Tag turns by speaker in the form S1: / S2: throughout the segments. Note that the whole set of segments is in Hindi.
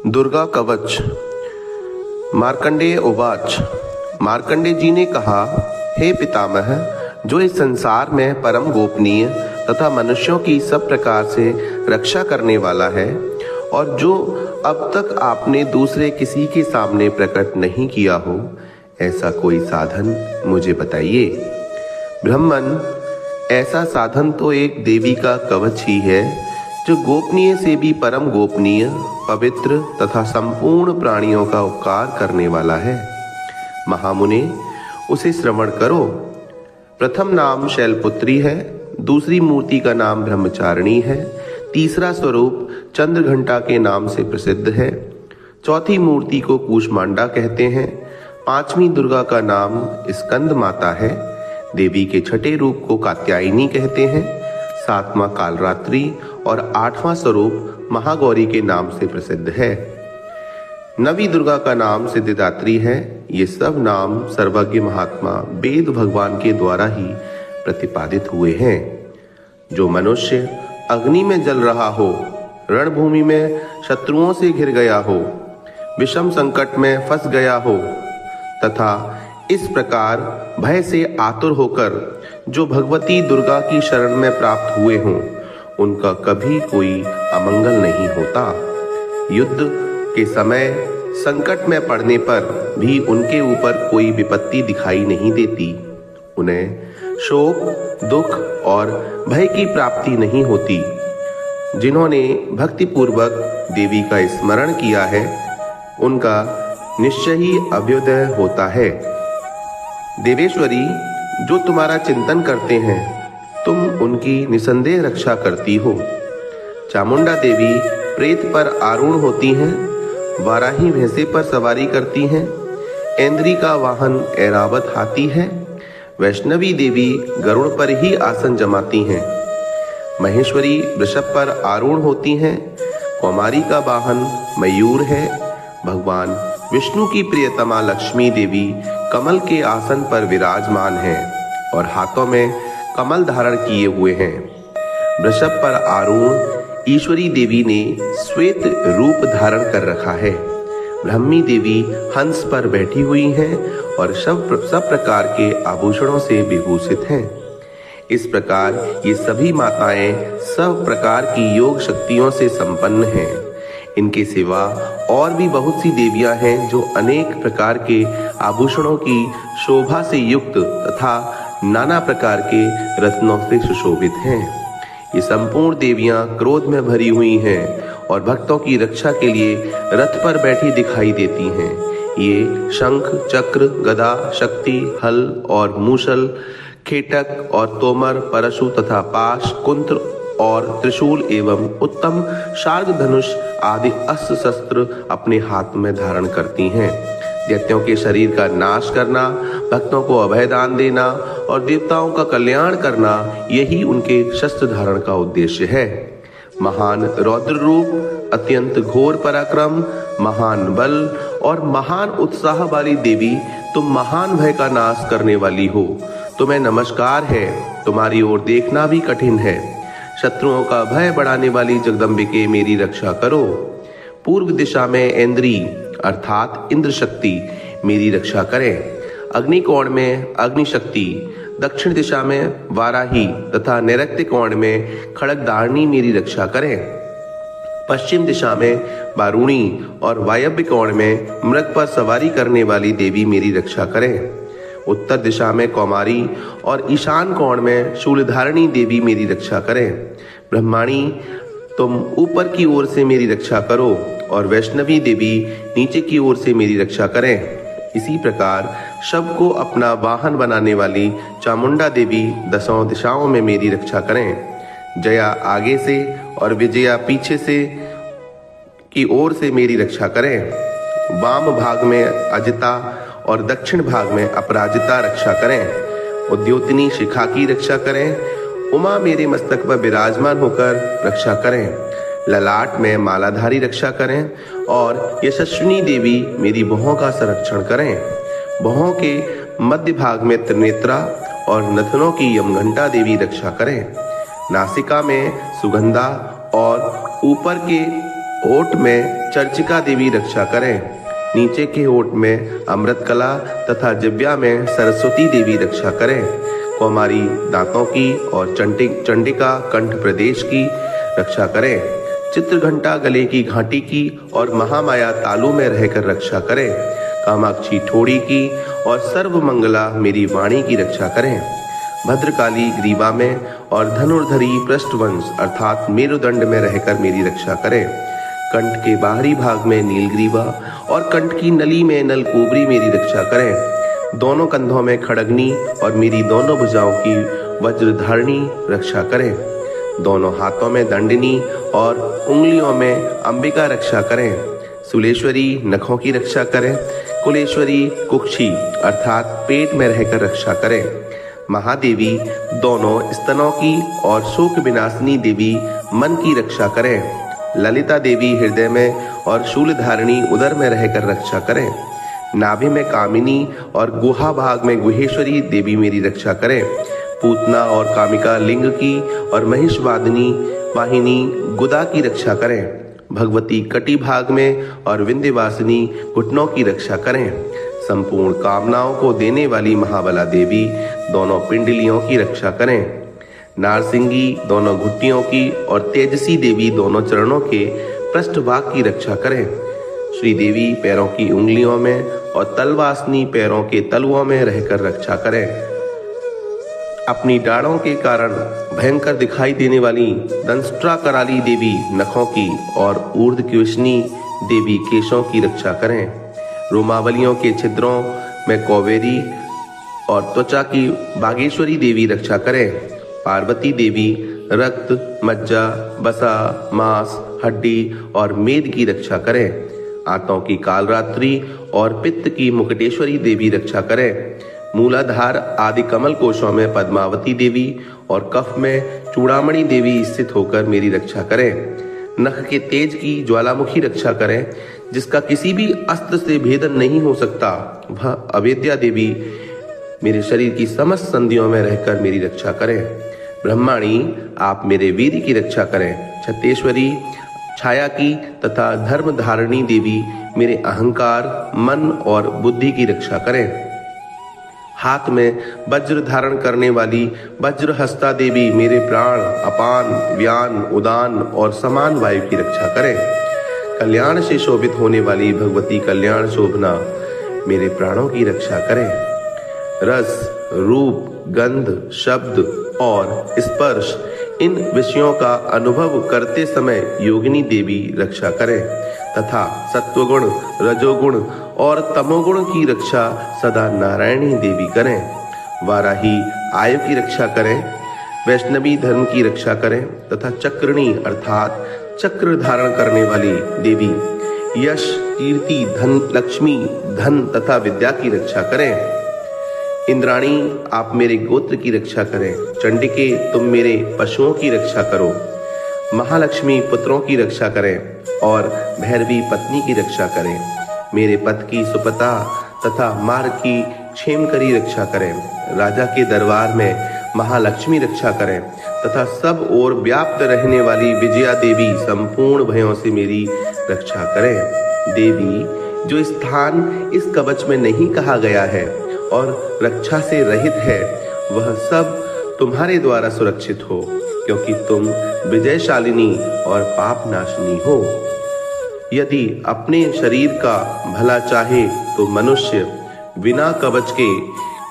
S1: दुर्गा कवच। मार्कंडेय उवाच। मार्कंडेय जी ने कहा, हे पितामह, जो इस संसार में परम गोपनीय तथा मनुष्यों की सब प्रकार से रक्षा करने वाला है और जो अब तक आपने दूसरे किसी के सामने प्रकट नहीं किया हो, ऐसा कोई साधन मुझे बताइए। ब्राह्मण, ऐसा साधन तो एक देवी का कवच ही है, जो गोपनीय से भी परम गोपनीय, पवित्र तथा संपूर्ण प्राणियों का उपकार करने वाला है। महामुने, उसे श्रवण करो। प्रथम नाम शैलपुत्री है, दूसरी मूर्ति का नाम ब्रह्मचारिणी है, तीसरा स्वरूप चंद्रघंटा के नाम से प्रसिद्ध है, चौथी मूर्ति को कूष्मांडा कहते हैं, पांचवी दुर्गा का नाम स्कंद माता है, देवी के छठे रूप को कात्यायनी कहते हैं, सातवां कालरात्रि और आठवां स्वरूप महागौरी के नाम से प्रसिद्ध है। नवी दुर्गा का नाम सिद्धिदात्री है। ये सब नाम सर्वज्ञ महात्मा वेद भगवान के द्वारा ही प्रतिपादित हुए हैं। जो मनुष्य अग्नि में जल रहा हो, रणभूमि में शत्रुओं से घिर गया हो, विषम संकट में फंस गया हो तथा इस प्रकार भय से आतुर होकर जो भगवती दुर्गा की शरण में प्राप्त हुए हों, उनका कभी कोई अमंगल नहीं होता। युद्ध के समय संकट में पड़ने पर भी उनके ऊपर कोई विपत्ति दिखाई नहीं देती। उन्हें शोक, दुख और भय की प्राप्ति नहीं होती। जिन्होंने भक्तिपूर्वक देवी का स्मरण किया है, उनका निश्चय ही अभ्युदय होता है। देवेश्वरी, जो तुम्हारा चिंतन करते हैं, तुम उनकी निसंदेह रक्षा करती हो। चामुंडा देवी प्रेत पर आरूढ़ होती हैं, वाराही भैंसे पर सवारी करती हैं, ऐन्द्री का वाहन ऐरावत हाथी है, वैष्णवी देवी गरुड़ पर ही आसन जमाती हैं, महेश्वरी वृषभ पर आरूढ़ होती हैं, कौमारी का वाहन मयूर है, भगवान विष्णु की प्रियतमा लक्ष्मी देवी कमल के आसन पर विराजमान है और हाथों में कमल धारण किए हुए हैं। वृषभ पर आरूढ़ ईश्वरी देवी ने श्वेत रूप धारण कर रखा है। ब्रह्मी देवी हंस पर बैठी हुई हैं और सब प्रकार के आभूषणों से विभूषित हैं। इस प्रकार ये सभी माताएं सब प्रकार की योग शक्तियों से संपन्न हैं। इनके सिवा और भी बहुत सी देवियां हैं जो अनेक प्रकार के आभूषणों की शोभा से युक्त तथा नाना प्रकार के रत्नों से सुशोभित हैं। ये संपूर्ण देवियां क्रोध में भरी हुई हैं और भक्तों की रक्षा के लिए रथ पर बैठी दिखाई देती हैं। ये शंख, चक्र, गदा, शक्ति, हल और मूसल, खेटक और तोमर, परशु तथा पाश, कुंत्र और त्रिशूल एवं उत्तम शार्ग धनुष आदि अस्त्र शस्त्र अपने हाथ में धारण करती हैं। दैत्यों के शरीर का नाश करना, भक्तों को अभयदान देना और देवताओं का कल्याण करना, यही उनके शस्त्र धारण का उद्देश्य है। महान रौद्र रूप, अत्यंत घोर पराक्रम, महान बल और महान उत्साह वाली देवी, तुम महान भय का नाश करने वाली हो। तुम्हें नमस्कार है। तुम्हारी ओर देखना भी कठिन है। शत्रुओं का भय बढ़ाने वाली जगदम्बिके, मेरी रक्षा करो। पूर्व दिशा में ऐन्द्री अर्थात इंद्र शक्ति मेरी रक्षा करें। अग्निकोण में अग्नि शक्ति, दक्षिण दिशा में वाराही तथा नैऋत्य कोण में खड़गधारिणी मेरी रक्षा करें। पश्चिम दिशा में वारुणी और वायव्य कोण में मृग पर सवारी करने वाली देवी मेरी रक्षा करें। उत्तर दिशा में कौमारी और ईशान कोण में शूलधारिणी देवी मेरी रक्षा करें। ब्रह्माणी, तुम ऊपर की ओर से मेरी रक्षा करो और वैष्णवी देवी नीचे की ओर से मेरी रक्षा करें। इसी प्रकार शव को अपना वाहन बनाने वाली चामुंडा देवी दसों दिशाओं में मेरी रक्षा करें। जया आगे से और विजया पीछे से की ओर से मेरी रक्षा करें। वाम भाग में अजिता और दक्षिण भाग में अपराजिता रक्षा करें। उद्योतनी शिखा की रक्षा करें। उमा मेरे मस्तक पर विराजमान होकर रक्षा करें। ललाट में मालाधारी रक्षा करें और यशस्विनी देवी मेरी भौहों का संरक्षण करें। भौहों के मध्य भाग में त्रिनेत्रा और नथनों की यमघंटा देवी रक्षा करें। नासिका में सुगंधा और ऊपर के ओट में चर्चिका देवी रक्षा करें। नीचे के ओट में अमृतकला तथा जिब्या में सरस्वती देवी रक्षा करें। कौमारी दांतों की और चंडिका कंठ प्रदेश की रक्षा करें। चित्रघंटा गले की घाटी की और महामाया तालु में रहकर रक्षा करें। कामाक्षी ठोड़ी की और सर्वमंगला मेरी वाणी की रक्षा करें। भद्रकाली ग्रीवा में और धनुर्धरी पृष्ठवंश अर्थात मेरुदंड में रहकर मेरी रक्षा करें। कंठ के बाहरी भाग में नीलग्रीवा और कंठ की नली में नलकोबरी मेरी रक्षा करें। दोनों कंधों में खड़गनी और मेरी दोनों भुजाओं की वज्रधारणी रक्षा करें। दोनों हाथों में दंडनी और उंगलियों में अंबिका रक्षा करें। सुलेश्वरी नखों की रक्षा करें। कुलेश्वरी कुक्षी अर्थात पेट में रहकर रक्षा करें। महादेवी दोनों स्तनों की और शोक विनाशिनी देवी मन की रक्षा करें। ललिता देवी हृदय में और शूलधारिणी उदर में रहकर रक्षा करें। नाभि में कामिनी और गुहा भाग में गुहेश्वरी देवी मेरी रक्षा करें। पूतना और कामिका लिंग की और महिषवादिनी वाहिनी गुदा की रक्षा करें। भगवती कटी भाग में और विंध्यवासिनी घुटनों की रक्षा करें। संपूर्ण कामनाओं को देने वाली महाबला देवी दोनों पिंडलियों की रक्षा करें। नारसिंगी दोनों घुट्टियों की और तेजसी देवी दोनों चरणों के पृष्ठभाग की रक्षा करें। श्री देवी पैरों की उंगलियों में और तलवासनी पैरों के तलुओं में रहकर रक्षा करें। अपनी डाढ़ों के कारण भयंकर दिखाई देने वाली दंष्ट्रा कराली देवी नखों की और ऊर्ध्वकेशनी देवी केशों की रक्षा करें। रोमावलियों के छिद्रों में कौवेरी और त्वचा की बागेश्वरी देवी रक्षा करें। पार्वती देवी रक्त, मज्जा, बसा, मांस, हड्डी और मेद की रक्षा करें। आंतों की कालरात्रि और पित्त की मुकुटेश्वरी देवी रक्षा करें। मूलाधार आदि कमल कोशों में पद्मावती देवी और कफ में चूड़ामणि देवी स्थित होकर मेरी रक्षा करें। नख के तेज की ज्वालामुखी रक्षा करें, जिसका किसी भी अस्त्र से भेदन नहीं हो सकता। वह अवेद्या देवी मेरे शरीर की समस्त संधियों में रहकर मेरी रक्षा करें। ब्रह्माणी आप मेरे वीर की रक्षा करें। छत्तेश्वरी छाया की तथा धर्म धारणी देवी मेरे अहंकार, मन और बुद्धि की रक्षा करें। हाथ में वज्र धारण करने वाली वज्रहस्ता देवी मेरे प्राण, अपान, व्यान, उदान और समान वायु की रक्षा करें। कल्याण से शोभित होने वाली भगवती कल्याण शोभना मेरे प्राणों की रक्षा करें। रस, रूप, गंध, शब्द और स्पर्श इन विषयों का अनुभव करते समय योगिनी देवी रक्षा करें तथा सत्वगुण, रजोगुण और तमोगुण की रक्षा सदा नारायणी देवी करें। वाराही आयु की रक्षा करें। वैष्णवी धर्म की रक्षा करें तथा चक्रणी अर्थात चक्र धारण करने वाली देवी यश, कीर्ति, धन, लक्ष्मी, धन तथा विद्या की रक्षा करें। इंद्राणी आप मेरे गोत्र की रक्षा करें। चंडिके तुम मेरे पशुओं की रक्षा करो। महालक्ष्मी पुत्रों की रक्षा करें और भैरवी पत्नी की रक्षा करें। मेरे पथ की सुपता तथा मार्ग की क्षेमकरी रक्षा करें। राजा के दरबार में महालक्ष्मी रक्षा करें तथा सब ओर व्याप्त रहने वाली विजया देवी संपूर्ण भयों से मेरी रक्षा करें। देवी जो स्थान इस कवच में नहीं कहा गया है और रक्षा से रहित है, वह सब तुम्हारे द्वारा सुरक्षित हो, क्योंकि तुम विजयशालिनी और पाप नाशनी हो। यदि अपने शरीर का भला चाहे तो मनुष्य बिना कवच के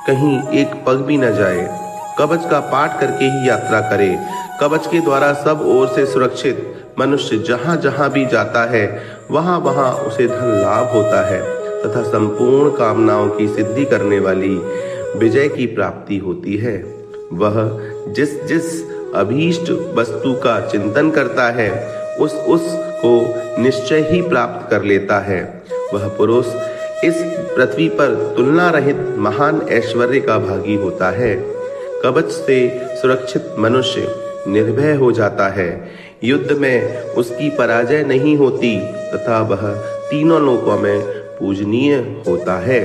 S1: कहीं एक पग भी न जाए। कवच का पाठ करके ही यात्रा करे। कवच के द्वारा सब ओर से सुरक्षित मनुष्य जहाँ जहाँ भी जाता है, वहाँ वहाँ उसे धन लाभ होता है तथा संपूर्ण कामनाओं की सिद्धि करने वाली विजय की प्राप्ति होती है। वह जिस जिस अभीष्ट वस्तु का चिंतन करता है, उस को निश्चय ही प्राप्त कर लेता है। वह पुरुष इस पृथ्वी पर तुलना रहित महान ऐश्वर्य का भागी होता है। कवच से सुरक्षित मनुष्य निर्भय हो जाता है। युद्ध में उसकी पराजय नहीं होती तथा वह तीनों लोकों में पूजनीय होता है।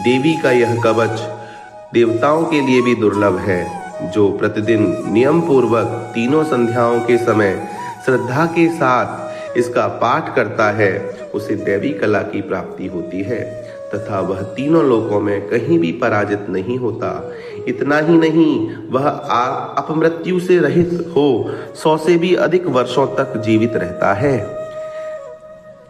S1: देवी का यह कवच देवताओं के लिए भी दुर्लभ है, जो प्रतिदिन नियम पूर्वक तीनों संध्याओं के समय श्रद्धा के साथ इसका पाठ करता है उसे दैवी कला की प्राप्ति होती है तथा वह तीनों लोकों में कहीं भी पराजित नहीं होता। इतना ही नहीं, वह अपमृत्यु से रहित हो 100 से भी अधिक वर्षों तक जीवित रहता है।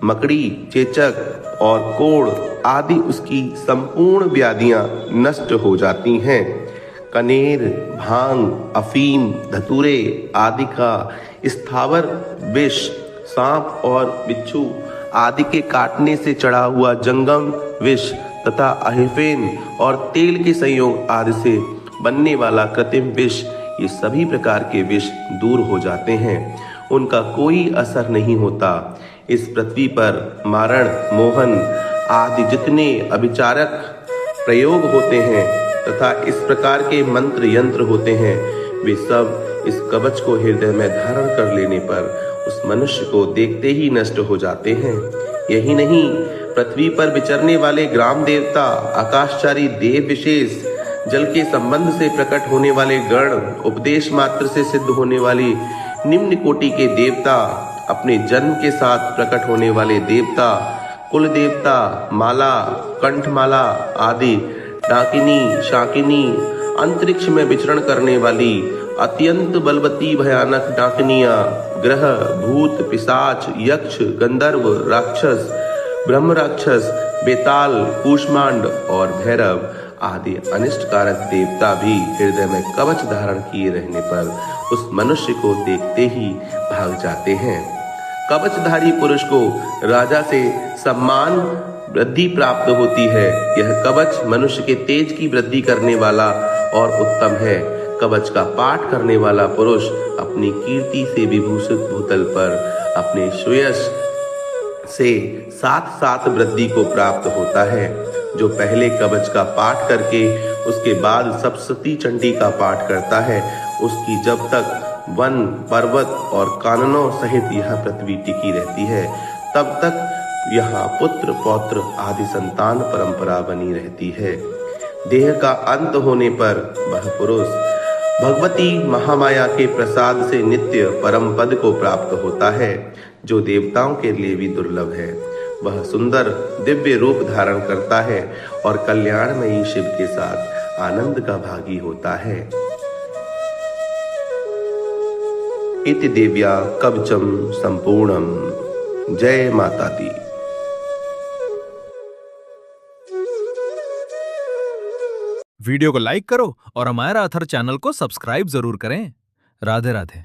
S1: मकड़ी, चेचक और कोढ़ आदि उसकी संपूर्ण व्याधियां नष्ट हो जाती हैं। कनेर, भांग, अफीम, धतूरे आदि का स्थावर विष, सांप और बिच्छू आदि के काटने से चढ़ा हुआ जंगम विष तथा अहिफेन और तेल के संयोग आदि से बनने वाला कृत्रिम विष, ये सभी प्रकार के विष दूर हो जाते हैं, उनका कोई असर नहीं होता। इस पृथ्वी पर मारण, मोहन आदि जितने अभिचारक प्रयोग होते हैं तथा इस प्रकार के मंत्र यंत्र होते हैं, वे सब इस कवच को हृदय में धारण कर लेने पर उस मनुष्य को देखते ही नष्ट हो जाते हैं। यही नहीं, पृथ्वी पर विचरने वाले ग्राम देवता, आकाशचारी देव विशेष, जल के संबंध से प्रकट होने वाले गण, उपदेश मात्र से सिद्ध होने वाली निम्न कोटि के देवता, अपने जन्म के साथ प्रकट होने वाले देवता, कुल देवता, माला, कंठमाला आदि, डाकिनी, शाकिनी, अंतरिक्ष में विचरण करने वाली अत्यंत बलवती भयानक डाकिनियां, ग्रह, भूत, पिशाच, यक्ष, गंधर्व, राक्षस, ब्रह्म राक्षस, बेताल, कूष्मांड और भैरव आदि अनिष्टकारक देवता भी हृदय में कवच धारण किए रहने पर उस मनुष्य को देखते ही भाग जाते हैं। कवचधारी पुरुष को राजा से सम्मान वृद्धि प्राप्त होती है। यह कवच मनुष्य के तेज की वृद्धि करने वाला और उत्तम है। कवच का पाठ करने वाला पुरुष अपनी कीर्ति से विभूषित भूतल पर अपने श्रेयस से साथ साथ वृद्धि को प्राप्त होता है। जो पहले कवच का पाठ करके उसके बाद सप्तशती चंडी का पाठ करता है, उसकी जब तक वन, पर्वत और काननों सहित यह पृथ्वी टिकी रहती है, तब तक यहाँ पुत्र, पौत्र आदि संतान परंपरा बनी रहती है। देह का अंत होने पर वह पुरुष भगवती महामाया के प्रसाद से नित्य परम पद को प्राप्त होता है, जो देवताओं के लिए भी दुर्लभ है। वह सुंदर दिव्य रूप धारण करता है और कल्याणमयी शिव के साथ आनंद का भागी होता है। इति देव्या कवचम संपूर्णम। जय माता दी।
S2: वीडियो को लाइक करो और हमारा अथर चैनल को सब्सक्राइब जरूर करें। राधे राधे।